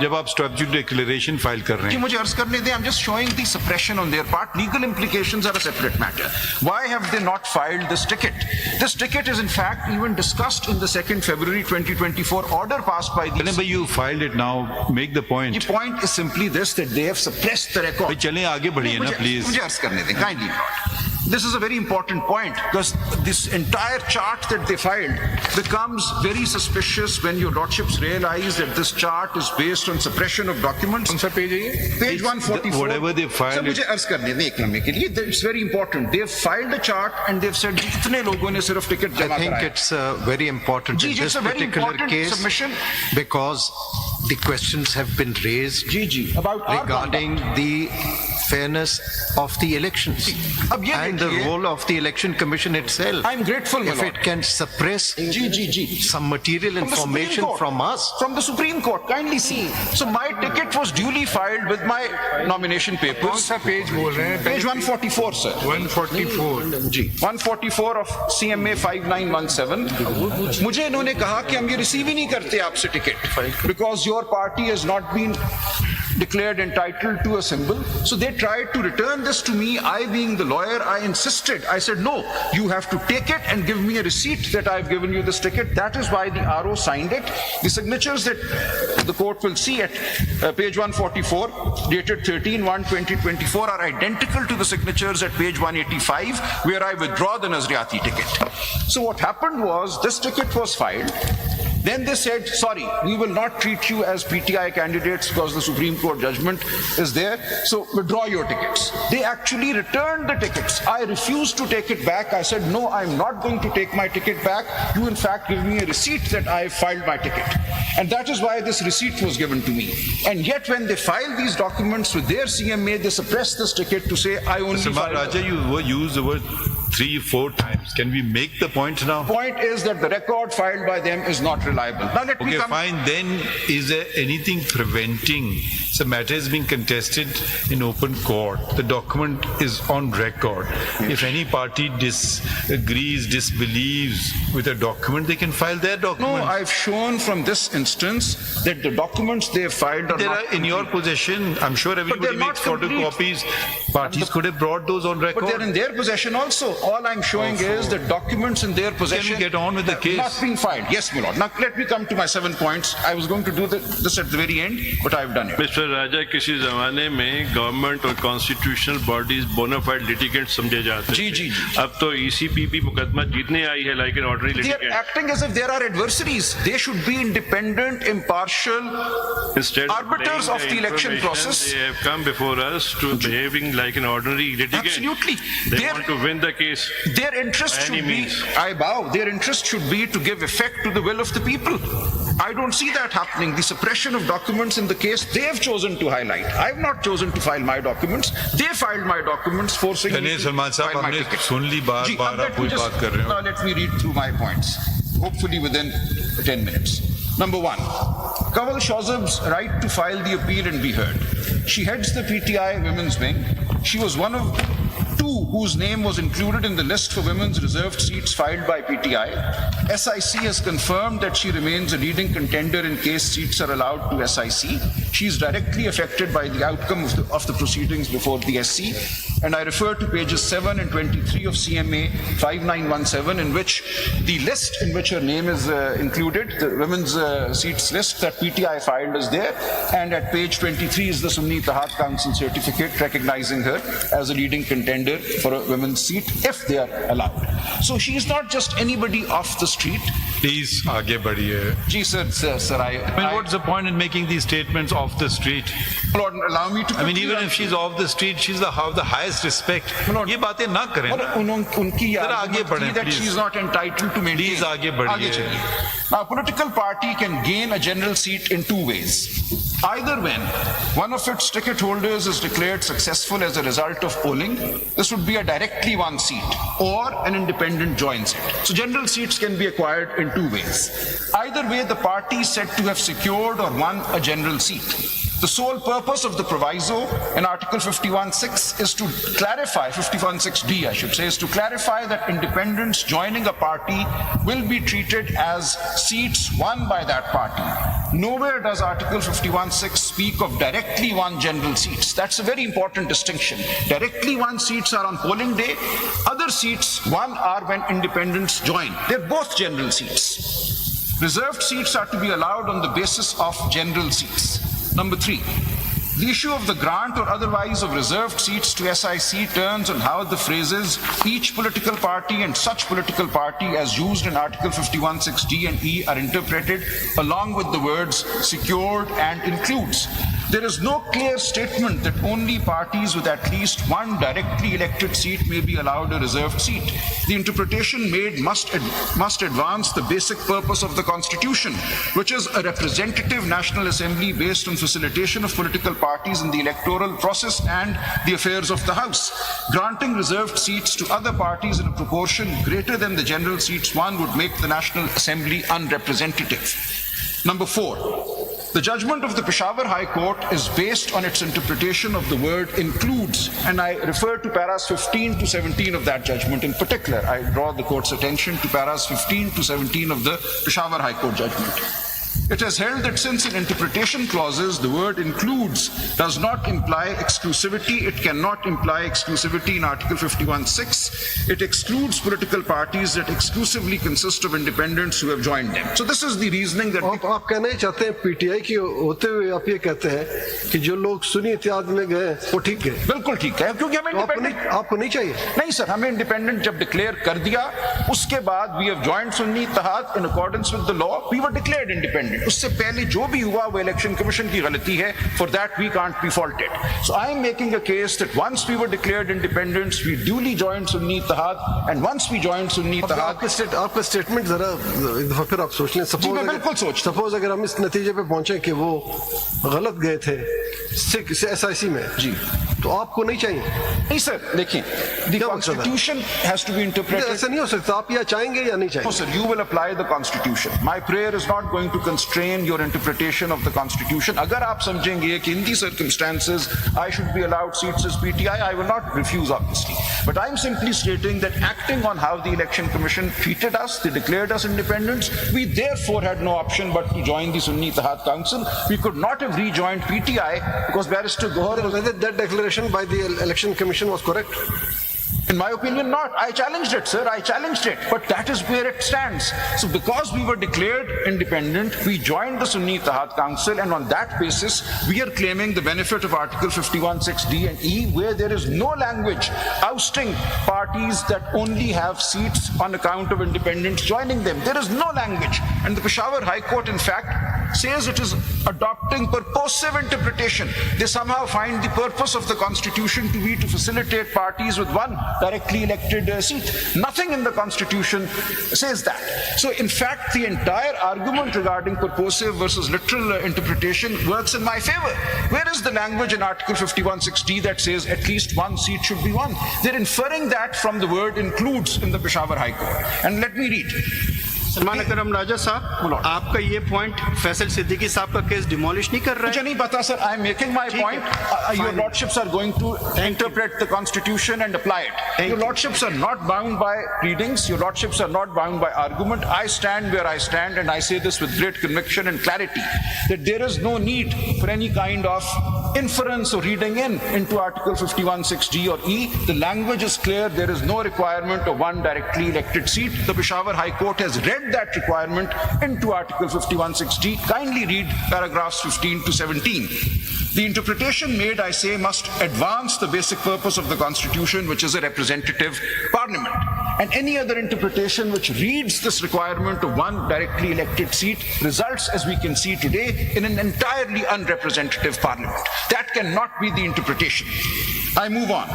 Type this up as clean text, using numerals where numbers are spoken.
जब आप statutory declaration file कर रहे हैं, मुझे अर्ज करने दें, I'm just showing the suppression on their part. Legal implications are a separate matter. Why have they not filed this ticket? This ticket is in fact even discussed in the 2nd February 2024 order passed by the... Whenever you filed it now, make the point. The point is simply this, that they have suppressed the record. भाई चलें आगे बढ़िए ना, please. मुझे अर्ज करने दें, kindly not. This is a very important point because this entire chart that they filed becomes very suspicious when your lordships realize that this chart is based on suppression of documents. Page 144. Whatever they filed. Sir, मुझे अर्ज करने दें एक लम्हे के लिए. It's very important. They have filed a chart and they've said जितने लोगों ने सिर्फ टिकट जमा कराया. I think it's very important in this particular case submission because the questions have been raised about regarding the fairness of the elections and the role of the Election Commission itself. I'm grateful, if it can suppress some material information from us. From the Supreme Court, kindly see. So my ticket was duly filed with my nomination papers. page बोल रहे हैं? Page 144, sir. 144. 144 of CMA 5917. मुझे इन्होंने कहा कि हम ये receive ही नहीं करते आपसे ticket because your party has not been declared entitled to a symbol. So they tried to return this to me. I, being the lawyer, I insisted. I said, no, you have to take it and give me a receipt that I've given you this ticket. That is why the RO signed it. The signatures that the court will see at page 144, dated 13/1/2024, are identical to the signatures at page 185, where I withdraw the Nazriati ticket. So what happened was, this ticket was filed. Then they said, sorry, we will not treat you as PTI candidates because the Supreme Court judgment is there, so withdraw your tickets. They actually returned the tickets. I refused to take it back. I said, no, I'm not going to take my ticket back. You in fact give me a receipt that I filed my ticket. And that is why this receipt was given to me. And yet when they filed these documents with their CMA, they suppressed this ticket to say, I only filed... Raja, you used the word 3-4 times. Can we make the point now? The point is that the record filed by them is not reliable. Now let me come... fine. Then is there anything preventing? The matter is being contested in open court. The document is on record. If any party disagrees, disbelieves with a document, they can file their document. No, I've shown from this instance that the documents they have filed are in your possession. I'm sure everybody makes photocopies. Parties could have brought those on record. But they're in their possession also. All I'm showing is that documents in their possession... Can we get on with the case? Not being filed. Yes, my lord. Now let me come to my 7 points. I was going to do this at the very end, but I've done it. Mr. Raja, किसी ज़माने में government और constitutional bodies bonafide litigant समझे जाते थे. अब तो ECPP मुकदमा जीतने आई है like an ordinary litigant. They are acting as if there are adversaries. They should be independent, impartial, Instead arbiters of the election process. They have come before us to behaving like an ordinary litigant. Absolutely. They want to win the case. Their interest should be, I bow, their interest should be to give effect to the will of the people. I don't see that happening. The suppression of documents in the case they have chosen to highlight. I have not chosen to file my documents. They filed my documents, forcing me to file my tickets. Now let me read through my points, hopefully within 10 minutes. Number 1, Kanwal Shawzab's right to file the appeal and be heard. She heads the PTI Women's Wing. She was one of 2 whose name was included in the list for women's reserved seats filed by PTI. SIC has confirmed that she remains a leading contender in case seats are allowed to SIC. She is directly affected by the outcome of the proceedings before the SC. And I refer to pages 7 and 23 of CMA 5917, in which the list in which her name is included, the women's seats list that PTI filed is there. And at page 23 is the Sunni Ittihad Council certificate recognizing her as a leading contender for a women's seat if they are allowed. So she is not just anybody off the street. Please, आगे बढ़िए. Ji sir, what's the point in making these statements off the street? Lord, allow me to... I mean, even if she's off the street, she's the highest respect. ये बातें ना करें. उनकी आगे बढ़ें, that she is not entitled to maintain. Please, आगे बढ़िए. Now, a political party can gain a general seat in 2 ways. Either when one of its ticket holders is declared successful as a result of polling, this would be a directly won seat, or an independent joins it. So general seats can be acquired in 2 ways. Either way, the party is said to have secured or won a general seat. The sole purpose of the proviso in Article 51(6) is to clarify, 51(6)(d) I should say, is to clarify that independents joining a party will be treated as seats won by that party, Nowhere does Article 51(6) speak of directly won general seats. That's a very important distinction. Directly won seats are on polling day. Other seats won are when independents join. They're both general seats. Reserved seats are to be allowed on the basis of general seats. Number 3. The issue of the grant or otherwise of reserved seats to SIC turns on how the phrases each political party and such political party as used in Article 51(6)(d) and E are interpreted, along with the words secured and includes. There is no clear statement that only parties with at least one directly elected seat may be allowed a reserved seat. The interpretation made must advance the basic purpose of the Constitution, which is a representative National Assembly based on facilitation of political parties in the electoral process and the affairs of the House. Granting reserved seats to other parties in a proportion greater than the general seats won would make the National Assembly unrepresentative. Number 4. The judgment of the Peshawar High Court is based on its interpretation of the word includes, and I refer to paras 15 to 17 of that judgment in particular. I draw the court's attention to paras 15 to 17 of the Peshawar High Court judgment. It has held that since in interpretation clauses the word includes does not imply exclusivity, it cannot imply exclusivity in Article 51(6). It excludes political parties that exclusively consist of independents who have joined them. So this is the reasoning that... आप कहना ही चाहते हैं PTI की होते हुए आप ये कहते हैं कि जो लोग सुन्नी इत्तेहाद में गए वो ठीक गए? बिल्कुल ठीक है, क्योंकि हमें आपको नहीं चाहिए? नहीं सर, हमें इंडिपेंडेंट जब डिक्लेयर कर दिया उसके बाद we have joined Sunni Ittehad in accordance with the law, we were declared independent. उससे पहले जो भी हुआ वो इलेक्शन कमीशन की गलती है. For that we can't be faulted. So I am making a case that once we were declared independents we duly joined Sunni Ittehad and once we joined Sunni Ittehad. आपका स्टेटमेंट जरा एक दफा फिर आप सोच लें. सपोज अगर हम इस नतीजे पे पहुंचे कि वो गलत गए थे SIC में जी, तो आपको नहीं चाहिए? नहीं सर, देखिए, the constitution has to be interpreted. ऐसा नहीं हो सकता. आप या चाहेंगे या नहीं चाहेंगे? No sir, you will apply the constitution. My prayer is not going to constrain your interpretation of the constitution. अगर आप समझेंगे कि in these circumstances I should be allowed seats as PTI, I will not refuse obviously. But I am simply stating that acting on how the election commission treated us, they declared us independents, we therefore had no option but to join the Sunni Ittehad Council. We could not have rejoined PTI because Barrister Gohar was... Whether that declaration by the election commission was correct? In my opinion, not. I challenged it, sir. I challenged it. But that is where it stands. So because we were declared independent, we joined the Sunni Ittehad Council, and on that basis, we are claiming the benefit of Article 51(6)(d) and E, where there is no language ousting parties that only have seats on account of independents joining them. There is no language. And the Peshawar High Court, in fact, says it is adopting purposive interpretation. They somehow find the purpose of the Constitution to be to facilitate parties with one directly elected seat. Nothing in the Constitution says that. So in fact, the entire argument regarding purposive versus literal interpretation works in my favor. Where is the language in Article 51(6)(d) that says at least one seat should be won? They're inferring that from the word includes in the Peshawar High Court. And let me read. Salman अकरम राजा साहब, आपका ये point Faisal Siddiqui साहब का case demolish नहीं कर रहा है? मुझे नहीं पता sir. I am making my point. Your lordships are going to interpret the constitution and apply it. Your lordships are not bound by readings. Your lordships are not bound by argument. I stand where I stand, and I say this with great conviction and clarity, that there is no need for any kind of inference or reading into Article 51(6)(d) or E. The language is clear. There is no requirement of one directly elected seat. The Peshawar High Court has read that requirement into Article 51(6)(d). Kindly read paragraphs 15 to 17. The interpretation made, I say, must advance the basic purpose of the Constitution, which is a representative parliament. And any other interpretation which reads this requirement of one directly elected seat results, as we can see today, in an entirely unrepresentative parliament. That cannot be the interpretation. I move on.